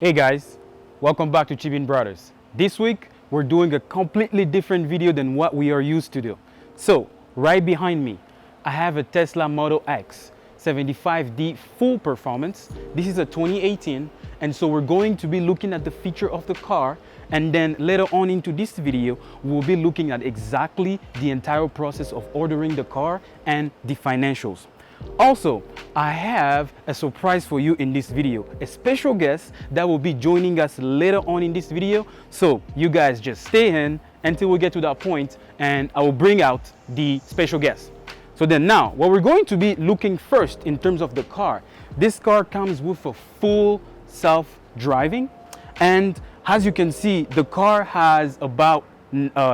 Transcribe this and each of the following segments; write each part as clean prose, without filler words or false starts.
Hey guys, welcome back to Chibind Brothers. This week we're doing a completely different video than what we are used to do. So right behind me I have a Tesla Model X 75D full performance. This is a 2018, and so we're going to be looking at the feature of the car, and then later on into this video we'll be looking at exactly the entire process of ordering the car and the financials. Also, I have a surprise for you in this video, a special guest that will be joining us later on in this video. So you guys just stay in until we get to that point and I will bring out the special guest. So then now, what we're going to be looking first in terms of the car, this car comes with a full self-driving, and as you can see, the car has about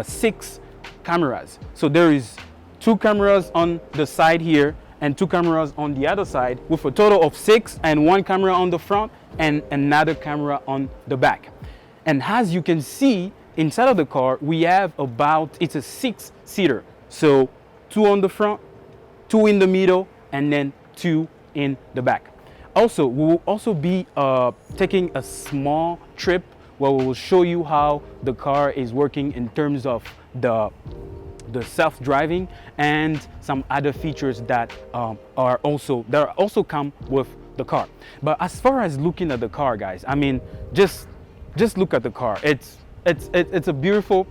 6 cameras. So there is 2 cameras on the side here and 2 cameras on the other side, with a total of 6, and 1 camera on the front and another camera on the back. And as you can see inside of the car, we have it's a 6-seater. So 2 on the front, 2 in the middle, and then 2 in the back. Also, we will also be taking a small trip where we will show you how the car is working in terms of the self-driving and some other features that also come with the car. But as far as looking at the car, guys, I mean, just look at the car. It's a beautiful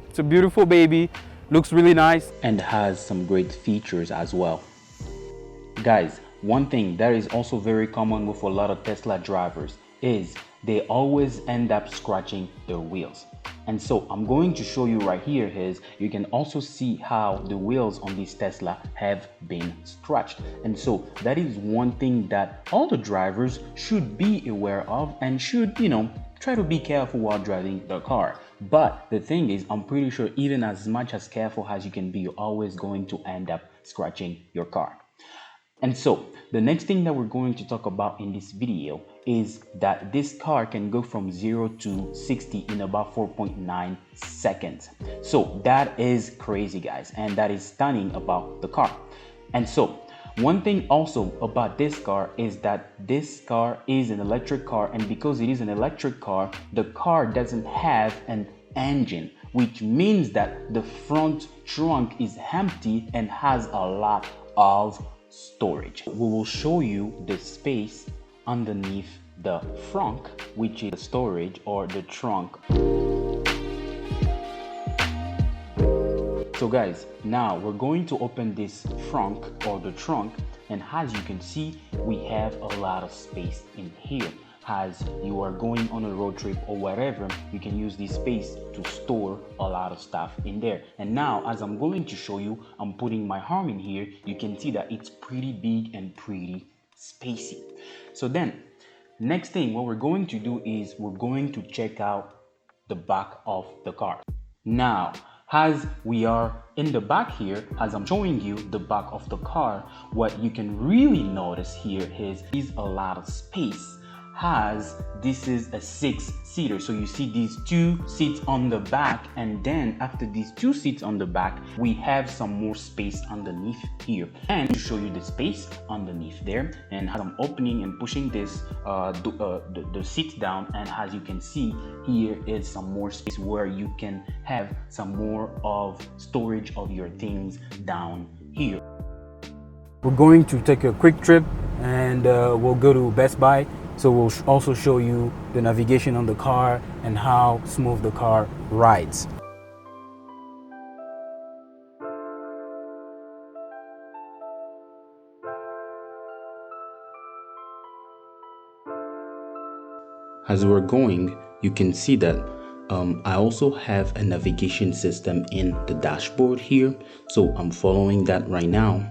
baby. Looks really nice and has some great features as well. Guys, one thing that is also very common with a lot of Tesla drivers is they always end up scratching their wheels. And so I'm going to show you right here is you can also see how the wheels on this Tesla have been scratched. And so that is one thing that all the drivers should be aware of and should, try to be careful while driving the car. But the thing is, I'm pretty sure even as much as careful as you can be, you're always going to end up scratching your car. And so the next thing that we're going to talk about in this video is that this car can go from 0 to 60 in about 4.9 seconds. So that is crazy, guys, and that is stunning about the car. And so one thing also about this car is that this car is an electric car, and because it is an electric car, the car doesn't have an engine, which means that the front trunk is empty and has a lot of storage. We will show you the space underneath the frunk, which is the storage or the trunk. So guys, now we're going to open this frunk or the trunk, and as you can see, we have a lot of space in here. As you are going on a road trip or whatever, you can use this space to store a lot of stuff in there. And now, as I'm going to show you, I'm putting my arm in here. You can see that it's pretty big and pretty spacey. So then, next thing, what we're going to do is we're going to check out the back of the car. Now, as we are in the back here, as I'm showing you the back of the car, what you can really notice here is a lot of space. As this is a 6-seater, so you see these 2 seats on the back, and then after these 2 seats on the back, we have some more space underneath here. And to show you the space underneath there, and as I'm opening and pushing this the seat down, and as you can see, here is some more space where you can have some more of storage of your things down here. We're going to take a quick trip, and we'll go to Best Buy. So we'll also show you the navigation on the car and how smooth the car rides. As we're going, you can see that I also have a navigation system in the dashboard here. So I'm following that right now,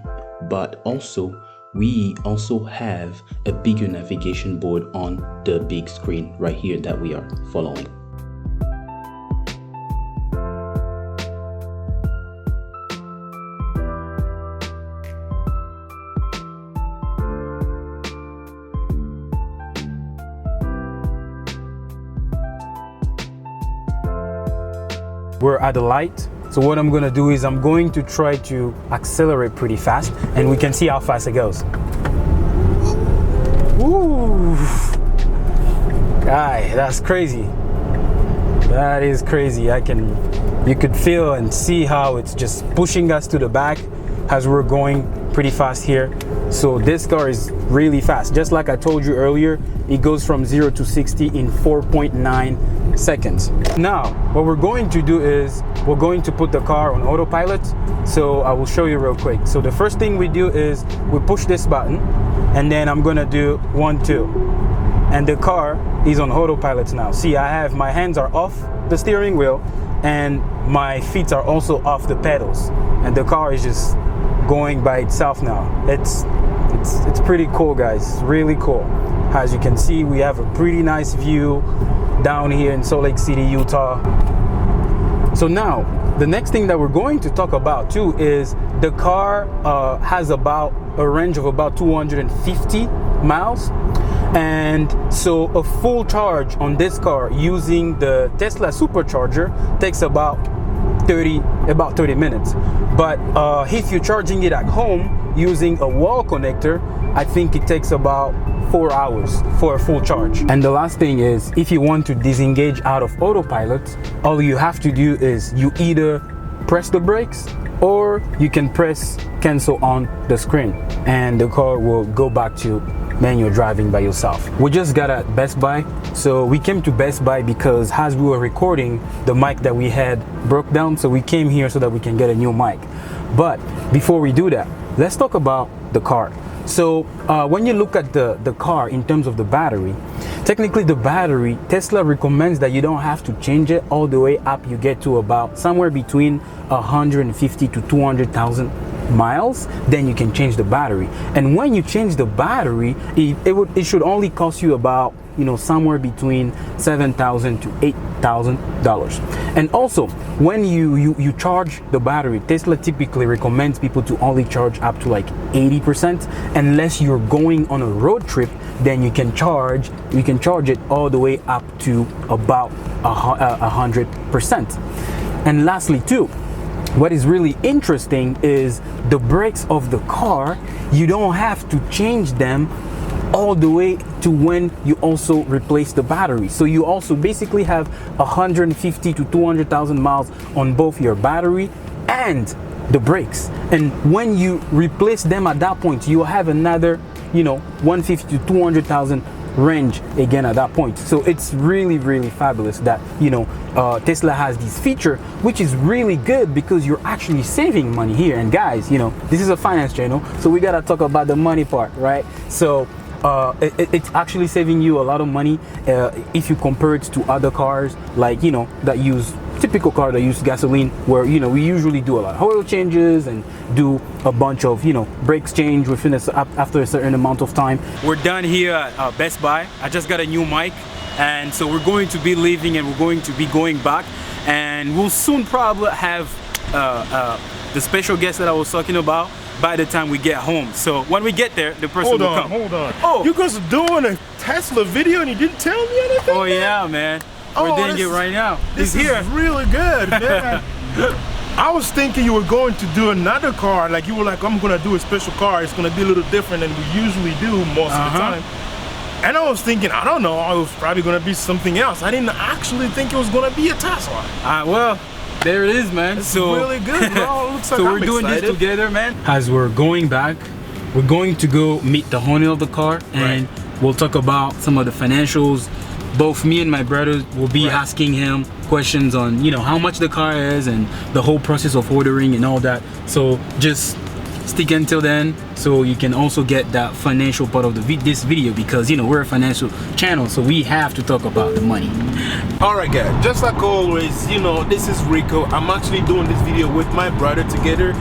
but also we also have a bigger navigation board on the big screen right here that we are following. We're at the light. So what I'm gonna do is I'm going to try to accelerate pretty fast, and we can see how fast it goes. Woo! Guy, that's crazy. That is crazy. You could feel and see how it's just pushing us to the back as we're going pretty fast here. So this car is really fast. Just like I told you earlier, it goes from 0 to 60 in 4.9 seconds. Now, what we're going to do is we're going to put the car on autopilot. So I will show you real quick. So the first thing we do is we push this button, and then I'm gonna do 1, 2. And the car is on autopilot now. See, my hands are off the steering wheel and my feet are also off the pedals. And the car is just going by itself now. It's pretty cool, guys. Really cool. As you can see, we have a pretty nice view down here in Salt Lake City, Utah. So now, the next thing that we're going to talk about too is the car has about a range of about 250 miles. And so a full charge on this car using the Tesla supercharger takes about 30 minutes. But if you're charging it at home using a wall connector, I think it takes about 4 hours for a full charge. And the last thing is, if you want to disengage out of autopilot, all you have to do is you either press the brakes or you can press cancel on the screen and the car will go back to manual driving by yourself. We just got at Best Buy. So we came to Best Buy because as we were recording, the mic that we had broke down. So we came here so that we can get a new mic. But before we do that, let's talk about the car. So when you look at the car in terms of the battery, technically the battery, Tesla recommends that you don't have to change it all the way up. You get to about somewhere between 150 to 200,000 miles, then you can change the battery. And when you change the battery, it should only cost you about, somewhere between $7,000 to $8,000. And also, when you charge the battery, Tesla typically recommends people to only charge up to like 80%. Unless you're going on a road trip, then you can charge it all the way up to about 100%. And lastly too, what is really interesting is the brakes of the car. You don't have to change them all the way to when you also replace the battery. So you also basically have 150 to 200,000 miles on both your battery and the brakes. And when you replace them at that point, you have another, 150 to 200,000 range again at that point. So it's really, really fabulous that Tesla has this feature, which is really good because you're actually saving money here. And guys, this is a finance channel, so we gotta talk about the money part, right? So it's actually saving you a lot of money if you compare it to other cars like that use typical car that use gasoline, where we usually do a lot of oil changes and do a bunch of brakes change within after a certain amount of time. We're done here at Best Buy. I just got a new mic, and so we're going to be leaving and we're going to be going back, and we'll soon probably have the special guest that I was talking about by the time we get home. So when we get there, the person will come. Hold on. Oh, you guys are doing a Tesla video and you didn't tell me anything? Oh yeah, man. We're doing it right now. This is really good, man. I was thinking you were going to do another car, like you were like, I'm gonna do a special car. It's gonna be a little different than we usually do most of the time. And I was thinking, I don't know, it was probably gonna be something else. I didn't actually think it was gonna be a Tesla. Well, there it is, man. It's really good, bro. Looks like so we're doing this together, man. As we're going back, we're going to go meet the owner of the car, and we'll talk about some of the financials. Both me and my brother will be asking him questions on how much the car is and the whole process of ordering and all that. So just stick until then so you can also get that financial part of this video, because we're a financial channel, so we have to talk about the money. Alright guys, just like always, this is Rico. I'm actually doing this video with my brother together.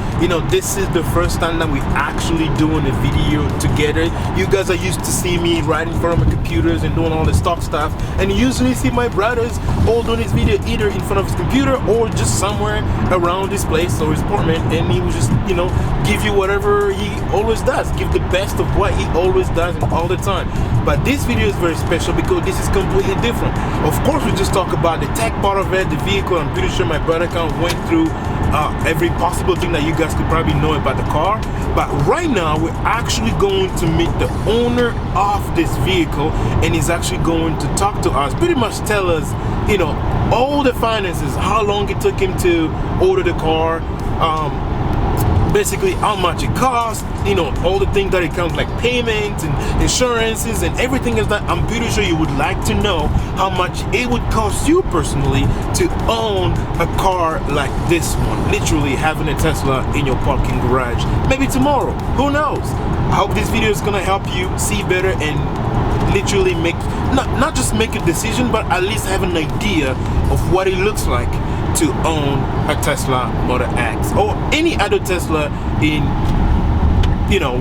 This is the first time that we actually doing a video together. You guys are used to see me right in front of my computers and doing all the stock stuff, and you usually see my brothers all doing this video either in front of his computer or just somewhere around this place or his apartment, and he will just give you whatever he always does, give the best of what he always does all the time. But this video is very special because this is completely different. Of course, we just talk about the tech part of it, the vehicle. I'm pretty sure my brother kind of went through every possible thing that you guys could probably know about the car. But right now, we're actually going to meet the owner of this vehicle, and he's actually going to talk to us, pretty much tell us, you know, all the finances, how long it took him to order the car, basically how much it costs, you know, all the things that it comes, like payments and insurances and everything is that. I'm pretty sure you would like to know how much it would cost you personally to own a car like this one, literally having a Tesla in your parking garage. Maybe tomorrow, who knows? I hope this video is gonna help you see better and literally make, not just make a decision, but at least have an idea of what it looks like to own a Tesla Model X or any other Tesla in, you know,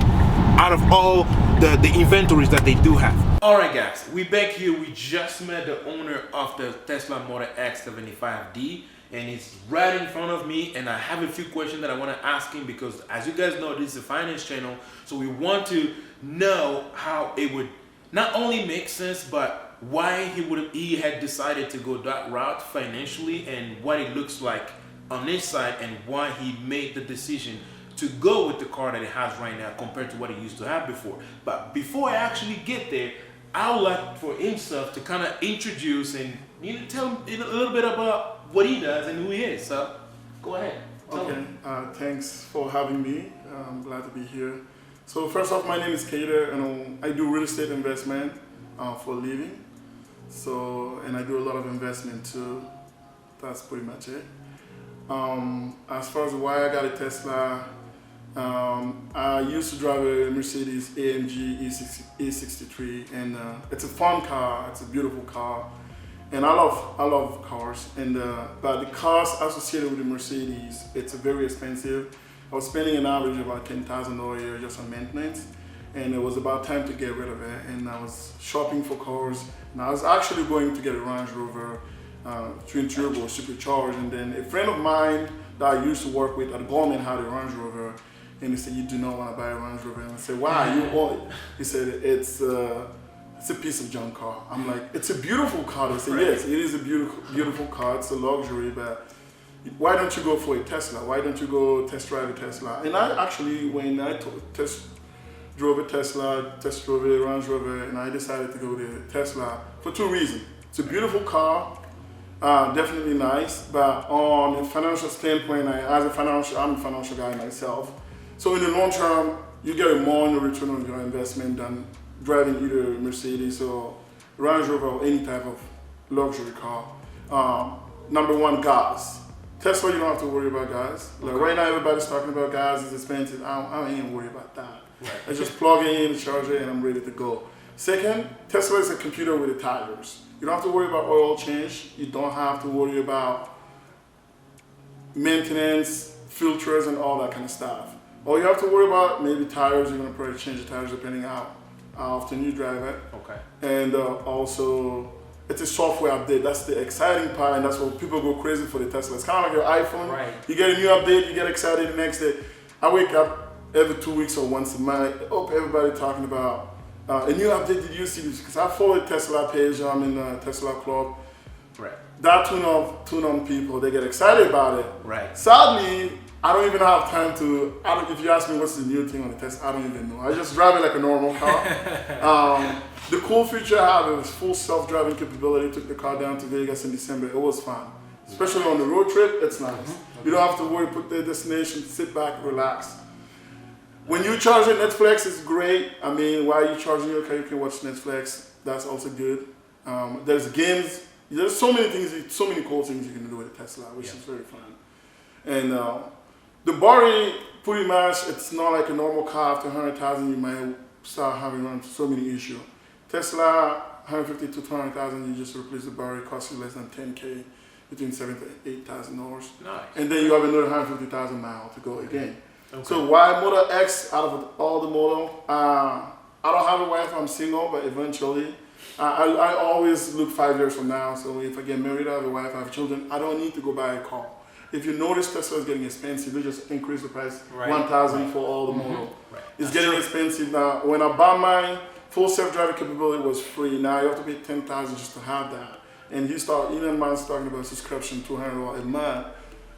out of all the inventories that they do have. All right, guys, we back here. We just met the owner of the Tesla Model X 75D, and he's right in front of me, and I have a few questions that I want to ask him because, as you guys know, this is a finance channel, so we want to know how it would not only make sense, but why he had decided to go that route financially, and what it looks like on his side, and why he made the decision to go with the car that he has right now compared to what he used to have before. But before I actually get there, I would like for himself to kind of introduce and, you know, tell him a little bit about what he does and who he is. So go ahead. Okay, thanks for having me. I'm glad to be here. So first off, my name is Kader, and I do real estate investment for a living. So, and I do a lot of investment too. That's pretty much it. As far as why I got a Tesla, I used to drive a Mercedes AMG E63, and it's a fun car. It's a beautiful car, and I love cars. And but the cost associated with the Mercedes, it's very expensive. I was spending an average of about $10,000 a year just on maintenance, and it was about time to get rid of it. And I was shopping for cars, and I was actually going to get a Range Rover twin turbo supercharged. And then a friend of mine that I used to work with at Goldman had a Range Rover, and he said, "You do not want to buy a Range Rover." And I said, "Why? You want it?" He said, "It's a piece of junk car." I'm like, "It's a beautiful car." They said, "Yes, it is a beautiful car. It's a luxury, but why don't you go for a Tesla? Why don't you go test drive a Tesla?" And I actually, when I test drove a Tesla, test drove a Range Rover, and I decided to go with a Tesla for two reasons. It's a beautiful car, definitely nice, but on a financial standpoint, I'm a financial guy myself. So in the long term, you get more in the return on your investment than driving either Mercedes or Range Rover or any type of luxury car. Number one, gas. Tesla, you don't have to worry about gas. Like right now, everybody's talking about gas is expensive. I ain't even worried about that. Right. I just plug it in, charge it, and I'm ready to go. Second, Tesla is a computer with the tires. You don't have to worry about oil change. You don't have to worry about maintenance, filters, and all that kind of stuff. All you have to worry about, maybe tires. You're gonna probably change the tires depending on how often you drive it. Okay. And also, it's a software update. That's the exciting part, and that's what people go crazy for the Tesla. It's kind of like your iPhone. Right. You get a new update, you get excited the next day. I wake up every 2 weeks or once a month. I hope everybody talking about a new update. Did you see this? Because I follow the Tesla page. I'm in the Tesla club. Right. That tune on people. They get excited about it. Right. Sadly, I don't even have time to. If you ask me what's the new thing on the Tesla, I don't even know. I just drive it like a normal car. The cool feature I have is full self-driving capability. Took the car down to Vegas in December. It was fun, especially on the road trip. It's nice. Mm-hmm. You don't have to worry. Put the destination. Sit back, relax. When you charge it, Netflix is great. I mean, while you're charging your car, you can watch Netflix. That's also good. There's games. There's so many things, so many cool things you can do with a Tesla, which is very fun. And the battery, pretty much, it's not like a normal car. After 100,000, you might start having so many issues. Tesla, 150 to 200,000, you just replace the battery, costs you less than 10K, between $7,000 to $8,000. Nice. And then you have another 150,000 miles to go again. Okay. So why Model X out of all the model? I don't have a wife, I'm single, but eventually, I always look 5 years from now. So if I get married, I have a wife, I have children, I don't need to go buy a car. If you notice Tesla is getting expensive, they just increase the price, right. $1,000 for all the model. Right. It's getting expensive now. When I bought mine, full self-driving capability was free. Now you have to pay $10,000 just to have that. And Elon Musk's talking about subscription, $200 a month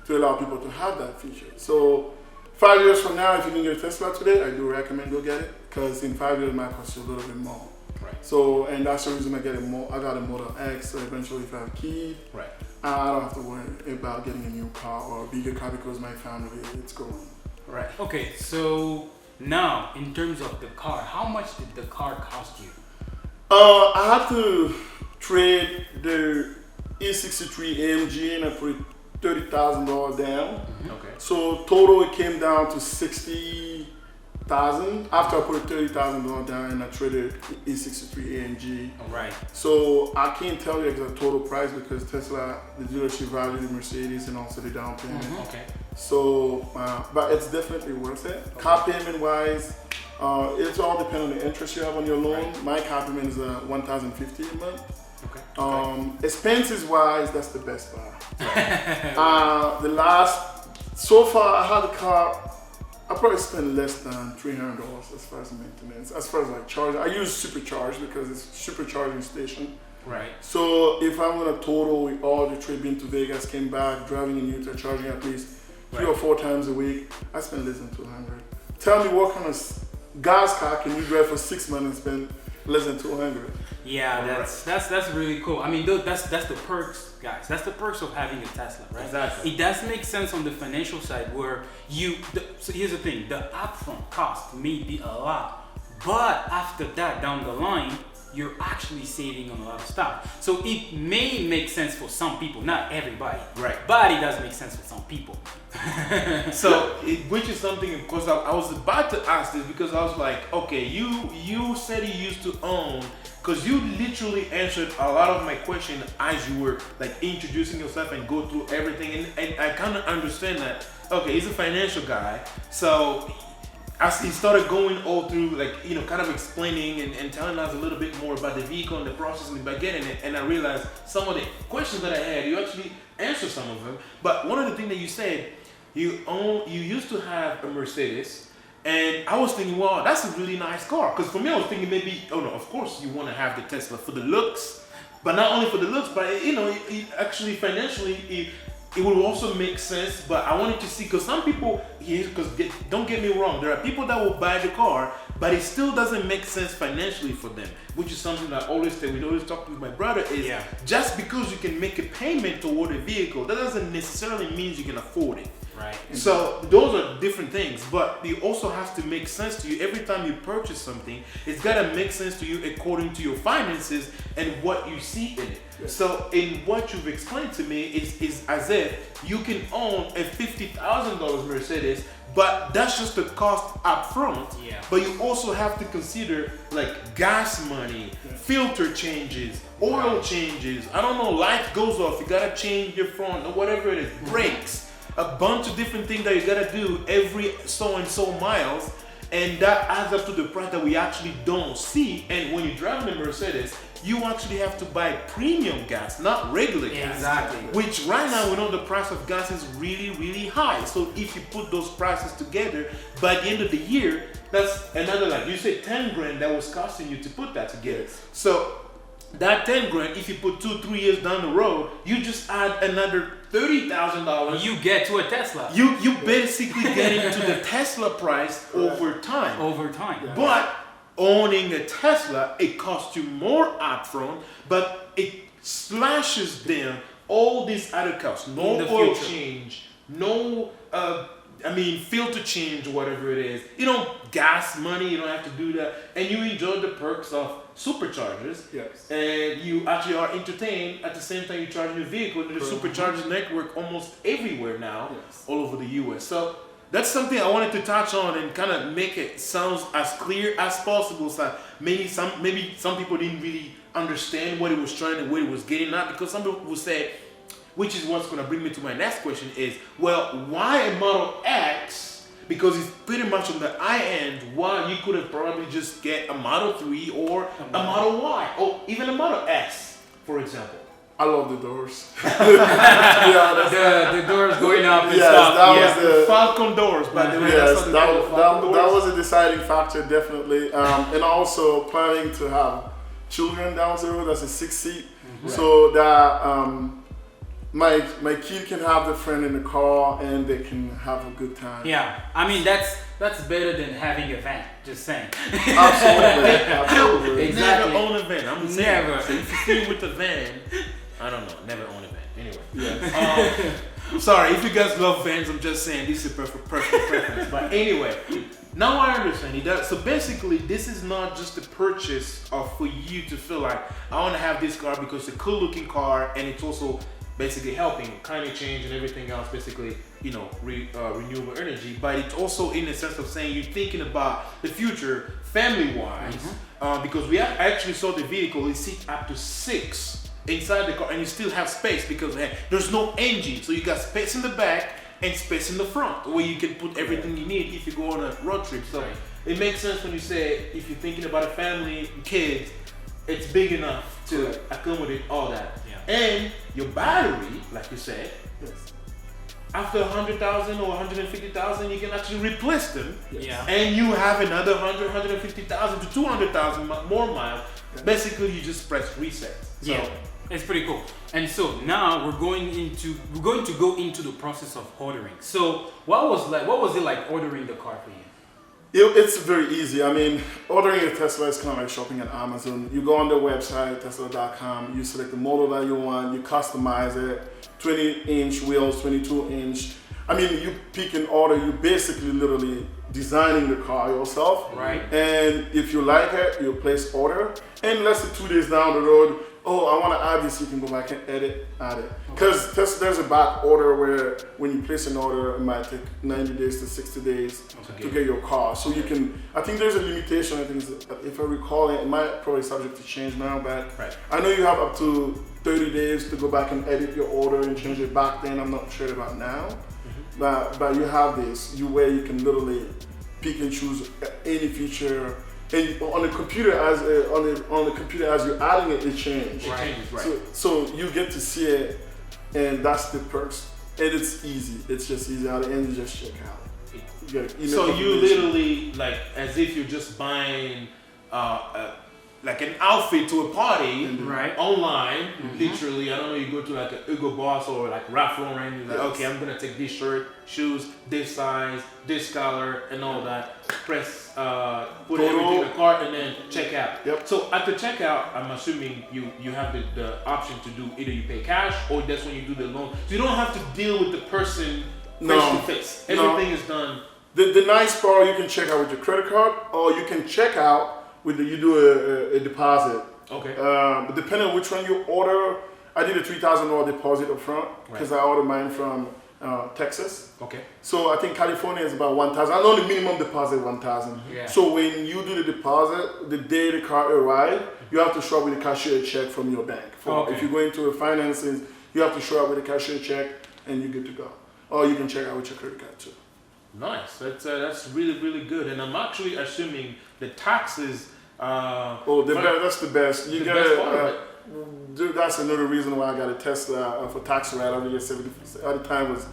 to allow people to have that feature. So 5 years from now, if you can get a Tesla today, I do recommend go get it, because in 5 years it might cost you a little bit more. Right. So, and that's the reason I got a Model X, so eventually if I have a kid, Right. I don't have to worry about getting a new car or a bigger car because my family, it's growing. Right. Okay, so now in terms of the car, how much did the car cost you? I had to trade the E63 AMG and I put $30,000 down. Okay. So total it came down to $60,000 after I put $30,000 down and I traded E63 AMG. All right. So I can't tell you exact total price because Tesla, the dealership valued the Mercedes and also the down payment. Okay. So, but it's definitely worth it. Okay. Car payment wise, it's all depends on the interest you have on your loan. Right. My car payment is $1,050 a month. Okay. Expenses wise, that's the best buy. So far I had a car, I probably spent less than $300 as far as maintenance. As far as like charging, I use Supercharge because it's supercharging station. Right. So if I'm gonna total with all the trip into Vegas, came back, driving in Utah, charging at least 3 or 4 times a week, I spend less than $200. Tell me what kind of gas car can you drive for 6 months and spend less than $200? Yeah, that's really cool. I mean, that's the perks, guys. That's the perks of having a Tesla, right? Exactly. It does make sense on the financial side where so here's the thing: the upfront cost may be a lot, but after that, down the line, you're actually saving on a lot of stuff. So it may make sense for some people, not everybody. Right. But it does make sense for some people. So, which is something, of course, I was about to ask this because I was like, okay, you said you used to own, because you literally answered a lot of my question as you were like introducing yourself and go through everything, and I kind of understand that. Okay, he's a financial guy, so as he started going all through, like, you know, kind of explaining and telling us a little bit more about the vehicle and the process and by getting it, and I realized some of the questions that I had, you actually answered some of them. But one of the things that you said, you used to have a Mercedes, and I was thinking, well, that's a really nice car. Because for me, I was thinking maybe, oh no, of course you want to have the Tesla for the looks, but not only for the looks, but you know, it actually financially, it would also make sense. But I wanted to see, because some people, because don't get me wrong, there are people that will buy the car, but it still doesn't make sense financially for them, which is something that I always say, we always talk with my brother, is just because you can make a payment toward a vehicle, that doesn't necessarily mean you can afford it. Right. So those are different things, but it also has to make sense to you. Every time you purchase something, it's got to make sense to you according to your finances and what you see in it. Yes. So in what you've explained to me is as if you can own a $50,000 Mercedes, but that's just the cost up front. Yeah. But you also have to consider like gas money, filter changes, oil changes. I don't know, light goes off, you gotta change your front or whatever it is, brakes. A bunch of different things that you gotta do every so and so miles, and that adds up to the price that we actually don't see. And when you drive the Mercedes, you actually have to buy premium gas, not regular gas. Exactly. Which right now we know the price of gas is really, really high. So if you put those prices together, by the end of the year, that's another, like you said, 10 grand that was costing you to put that together. So that 10 grand, if you put 2-3 years down the road, you just add another $30,000. You get to a Tesla. You basically get into the Tesla price over time. Over time. Yeah. But owning a Tesla, it costs you more upfront, but it slashes down all these other costs. No oil change, no filter change, whatever it is. You know, gas money, you don't have to do that. And you enjoy the perks of superchargers. Yes. And you actually are entertained at the same time you charge your vehicle. There's a supercharger network almost everywhere now, all over the US. So that's something I wanted to touch on and kind of make it sound as clear as possible. So maybe some people didn't really understand what it was trying to, what it was getting at, because some people will say, which is what's going to bring me to my next question is, well, why a Model X? Because it's pretty much on the high end. Why you could have probably just get a Model 3 or a Model Y or even a Model S, for example. I love the doors. Yeah, the doors going up and yes, stuff. that Yeah. was the Falcon doors, by the way. yes, That's what they call the Falcon that doors. was a deciding factor, definitely. And also planning to have children down the road. That's a 6-seat, so that my kid can have the friend in the car and they can have a good time. Yeah, I mean that's better than having a van. Just saying. Absolutely, absolutely. Exactly. Never own a van. I'm saying. Never. So if you see with a van, I don't know. Never own a van. Anyway. Yes. Sorry, if you guys love vans, I'm just saying this is a personal preference. But anyway, now I understand it. So basically, this is not just a purchase for you to feel like I want to have this car because it's a cool looking car, and it's also basically helping climate change and everything else, basically, you know, renewable energy. But it's also in the sense of saying you're thinking about the future family-wise, because we actually saw the vehicle. It seats up to 6 inside the car, and you still have space because there's no engine, so you got space in the back and space in the front where you can put everything you need if you go on a road trip. So it makes sense when you say if you're thinking about a family, kids, it's big enough to accommodate all that. And your battery, like you said, after 100,000 or 150,000, you can actually replace them. Yeah. And you have another 100, 150,000 to 200,000 more miles. Basically, you just press reset. So, Yeah, it's pretty cool. And so now we're going to go into the process of ordering. So what was it like ordering the car for you? It's very easy. I mean, ordering a Tesla is kind of like shopping at Amazon. You go on the website, tesla.com, you select the model that you want, you customize it, 20-inch wheels, 22-inch. I mean, you pick an order, you basically literally designing the car yourself. Right. And if you like it, you place order. And let's say 2 days down the road, oh, I want to add this, you can go back and add it. Because there's a back order where when you place an order, it might take 90 days to 60 days to get your car. So you can, I think there's a limitation. I think if I recall it might probably subject to change now, but I know you have up to 30 days to go back and edit your order and change it back then. I'm not sure about now. But you have this, where you can literally pick and choose any feature. And on the computer, as you're adding it, it changes. it changes, right. So you get to see it, and that's the perks. And it's easy. It's just easy. At the end, you just check out. So you literally, like, as if you're just buying like an outfit to a party online, literally. I don't know, you go to like a Hugo Boss or like Ralph Lauren, you're like, okay, I'm gonna take this shirt, shoes, this size, this color, and all that. Press, put everything in the cart, and then check out. Yep. So at the checkout, I'm assuming you have the option to do either you pay cash or that's when you do the loan. So you don't have to deal with the person face to face. Everything is done. The nice part, you can check out with your credit card, or you can check out with you do a deposit. Okay. But depending on which one you order, I did a $3,000 deposit up front because I ordered mine from Texas. Okay. So I think California is about 1,000. I know the minimum deposit is 1,000. Yeah. So when you do the deposit, the day the car arrives, you have to show up with a cashier check from your bank. If you go into a finances, you have to show up with a cashier check and you're good to go. Or you can check out with your credit card too. Nice. That's really, really good. And I'm actually assuming the taxes. That's the best. You the got best part of it. Dude, that's another reason why I got a Tesla for tax write-off. You get 70. At the time was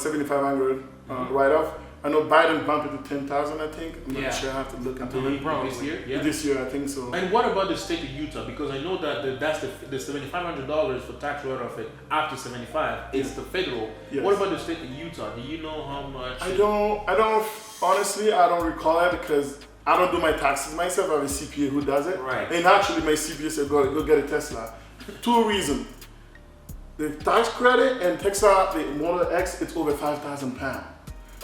7,500 write-off. I know Biden bumped it to 10,000. I think. I'm not sure. I have to look into it. This year, yeah. This year, I think so. And what about the state of Utah? Because I know that that's the $7,500 for tax write-off up to 75 is the federal. Yes. What about the state of Utah? Do you know how much? I don't. Honestly, I don't recall it because I don't do my taxes myself. I have a CPA who does it. Right. And actually, my CPA said, go get a Tesla. 2 reasons. The tax credit and Tesla, the Model X, it's over 5,000 pounds.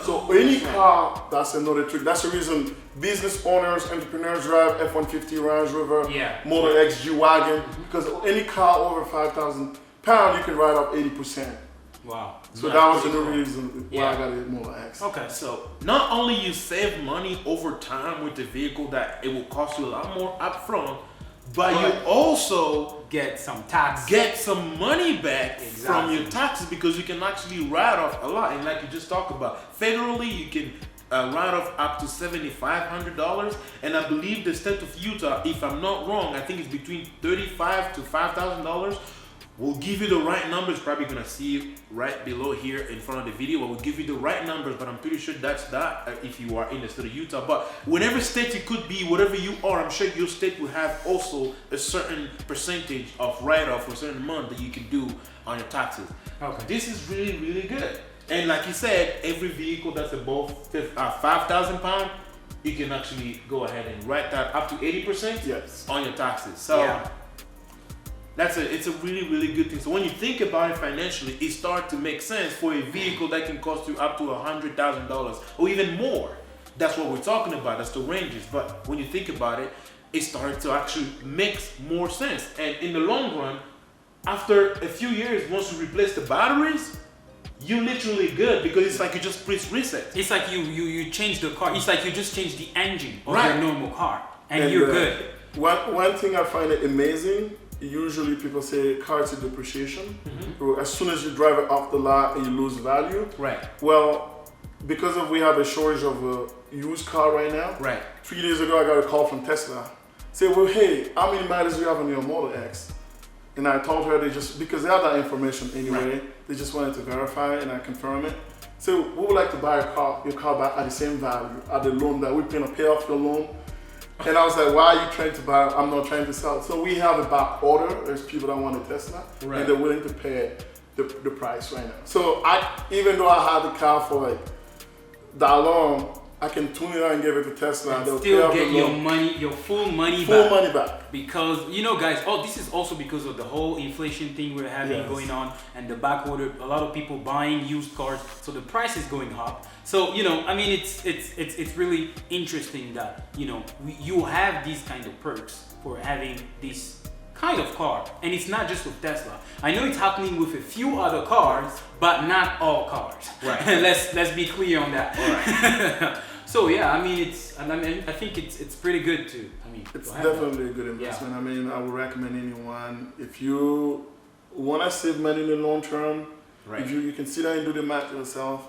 So any car, that's another trick. That's the reason business owners, entrepreneurs drive F-150, Range Rover, Model X, G-Wagon, because any car over 5,000 pounds, you can write off 80%. Wow. So that was another reason why I got a Model X. Okay, so not only you save money over time with the vehicle that it will cost you a lot more upfront, but you also get some money back from your taxes because you can actually write off a lot. And like you just talked about, federally you can write off up to $7,500, and I believe the state of Utah, if I'm not wrong, I think it's between $35,000 to $5,000 We'll give you the right numbers. Probably gonna see it right below here in front of the video. We'll give you the right numbers, but I'm pretty sure that's that if you are in the state of Utah. But whatever state you could be, whatever you are, I'm sure your state will have also a certain percentage of write-off for a certain month that you can do on your taxes. Okay. This is really, really good. And like you said, every vehicle that's above 5,000 pounds, you can actually go ahead and write that up to 80% Yes. on your taxes. So. Yeah. It's a really, really good thing. So when you think about it financially, it starts to make sense for a vehicle that can cost you up to $100,000 or even more. That's what we're talking about. That's the ranges. But when you think about it, it starts to actually make more sense. And in the long run, after a few years, once you replace the batteries, you're literally good because it's like you just press reset. It's like you change the car. It's like you just change the engine of Right. your normal car, and you're good. One thing I find it amazing, usually people say cars are depreciation. As soon as you drive it off the lot, you lose value. Right. Well, because we have a shortage of a used car right now. Right. 3 days ago, I got a call from Tesla. Say, well, hey, how many miles do you have on your Model X? And I told her because they have that information anyway, Right. they just wanted to verify and I confirm it. So we would like to buy your car back at the same value, at the loan that we're going to pay off your loan. And I was like, why are you trying to buy? I'm not trying to sell. So we have a back order. There's people that want a Tesla, Right. and they're willing to pay the price right now. So even though I had the car for like that long, I can tune it out and give it to Tesla. And They'll pay still off the get your loan. money, your full money Full back. money back. Because guys, this is also because of the whole inflation thing we're having Yes. going on, and the back order. A lot of people buying used cars, so the price is going up. So I mean, it's really interesting that you have these kind of perks for having this kind of car, and it's not just with Tesla. I know it's happening with a few other cars, but not all cars. Right. let's be clear on that. All right. So yeah, I mean I think it's pretty good too. I mean, It's to have that. definitely a good investment. I mean, I would recommend anyone, if you want to save money in the long term, Right. if you can sit down and do the math yourself,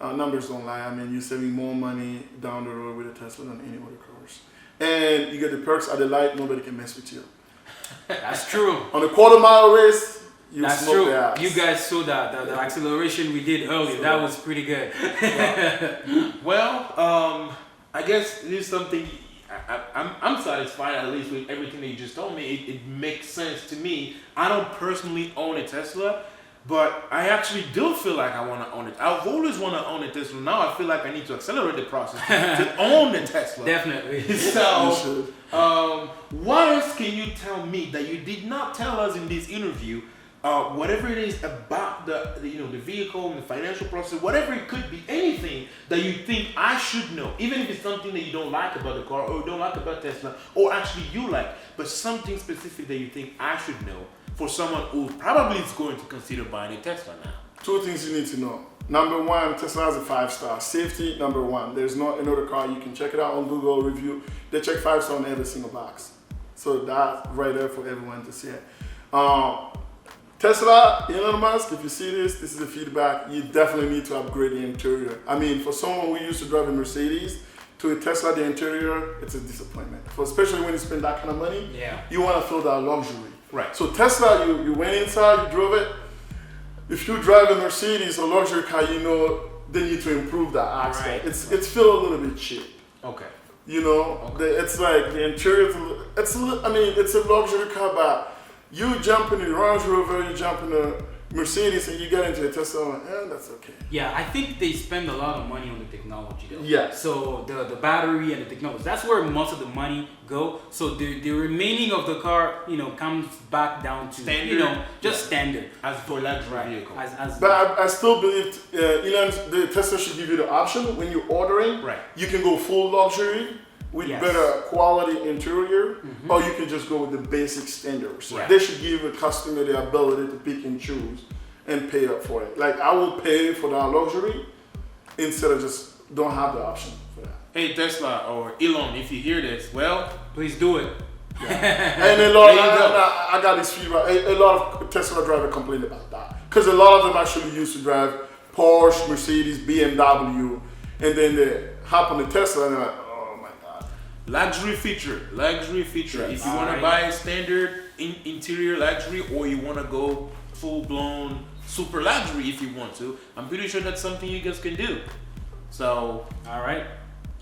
numbers don't lie. I mean, you're saving more money down the road with a Tesla than any other cars. And you get the perks at the light, nobody can mess with you. That's true. On a quarter-mile race, you That's smoke true. the ass. You guys saw that the acceleration we did earlier. That was pretty good. Well, I guess it is something. I'm satisfied at least with everything that you just told me. It makes sense to me. I don't personally own a Tesla, but I actually do feel like I want to own it. I've always wanted to own a Tesla. Now I feel like I need to accelerate the process to own the Tesla. Definitely. You So, should. what else can you tell me that you did not tell us in this interview? Whatever it is about the vehicle and the financial process, whatever it could be, anything that you think I should know, even if it's something that you don't like about the car or you don't like about Tesla, or actually you like, but something specific that you think I should know for someone who probably is going to consider buying a Tesla now. 2 things you need to know. Number one, Tesla has a 5-star. Safety, number one. There's not another car. You can check it out on Google review. They check 5-star on every single box. So that's right there for everyone to see it. Tesla, Elon Musk, if you see this is the feedback. You definitely need to upgrade the interior. I mean, for someone who used to drive a Mercedes to a Tesla, the interior, it's a disappointment. Especially when you spend that kind of money, Yeah. you want to feel that luxury. Right. So Tesla, you went inside, you drove it. If you drive a Mercedes or luxury car, they need to improve that accent. Right. It's feel a little bit cheap. Okay. It's like the interior. It's a luxury car, but you jump in the Range Rover, you jump in a Mercedes, and you get into a Tesla. That's okay. Yeah, I think they spend a lot of money on the technology though. Yeah. So the battery and the technology, that's where most of the money go. So the remaining of the car, comes back down to Standard. standard. As for luxury vehicle. As But I still believe the Tesla should give you the option when you're ordering. Right. You can go full luxury with Yes. better quality interior, or you can just go with the basic standards. Right. They should give a customer the ability to pick and choose and pay up for it. Like I will pay for that luxury instead of just don't have the option for that. Hey Tesla or Elon, if you hear this, well, please do it. And a lot, There you go. I got this feedback. A lot of Tesla drivers complain about that because a lot of them actually used to drive Porsche, Mercedes, BMW, and then they hop on the Tesla and they're like, oh my god. luxury feature. Yeah. If you want to Alright. buy a standard, interior luxury, or you want to go full-blown super luxury if you want to. I'm pretty sure that's something you guys can do. So, all right.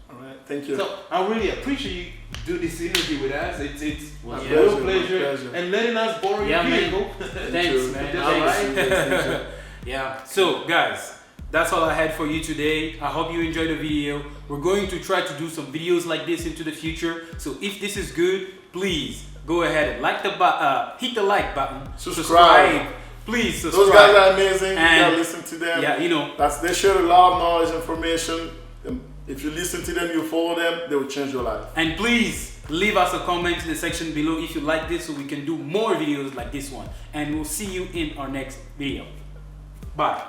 All right, thank you. So I really appreciate you do this interview with us. It's My a real pleasure, pleasure. and letting us borrow your vehicle. Thanks, man. All Thanks. right. Yeah. So, guys, that's all I had for you today. I hope you enjoyed the video. We're going to try to do some videos like this into the future. So if this is good, please go ahead and like the hit the like button. Subscribe. Please subscribe. Those guys are amazing. You And- gotta listen to them. Yeah, you know. They share a lot of knowledge, information. If you listen to them, you follow them, they will change your life. And please leave us a comment in the section below if you like this, so we can do more videos like this one. And we'll see you in our next video. Bye.